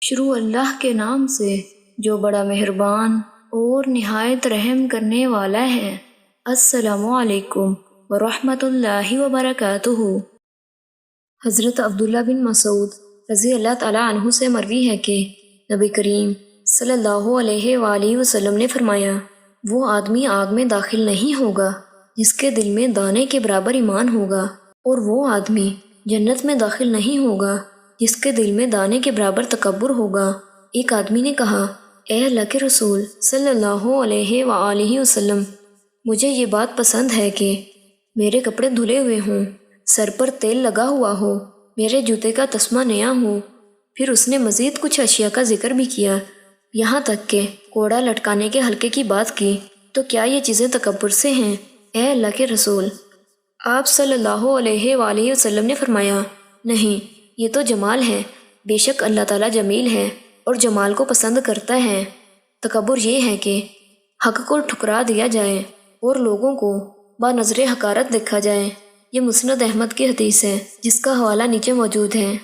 شروع اللہ کے نام سے جو بڑا مہربان اور نہایت رحم کرنے والا ہے۔ السلام علیکم ورحمۃ اللہ وبرکاتہ۔ حضرت عبداللہ بن مسعود رضی اللہ تعالیٰ عنہ سے مروی ہے کہ نبی کریم صلی اللہ علیہ وآلہ وسلم نے فرمایا، وہ آدمی آگ میں داخل نہیں ہوگا جس کے دل میں دانے کے برابر ایمان ہوگا، اور وہ آدمی جنت میں داخل نہیں ہوگا جس کے دل میں دانے کے برابر تکبر ہوگا۔ ایک آدمی نے کہا، اے اللہ کے رسول صلی اللہ علیہ وآلہ وسلم، مجھے یہ بات پسند ہے کہ میرے کپڑے دھلے ہوئے ہوں، سر پر تیل لگا ہوا ہو، میرے جوتے کا تسمہ نیا ہو۔ پھر اس نے مزید کچھ اشیاء کا ذکر بھی کیا، یہاں تک کہ کوڑا لٹکانے کے حلقے کی بات کی۔ تو کیا یہ چیزیں تکبر سے ہیں، اے اللہ کے رسول؟ آپ صلی اللہ علیہ وآلہ وسلم نے فرمایا، نہیں، یہ تو جمال ہے، بے شک اللہ تعالیٰ جمیل ہے اور جمال کو پسند کرتا ہے۔ تکبر یہ ہے کہ حق کو ٹھکرا دیا جائے اور لوگوں کو بنظر حقارت دیکھا جائے۔ یہ مسند احمد کی حدیث ہے جس کا حوالہ نیچے موجود ہے۔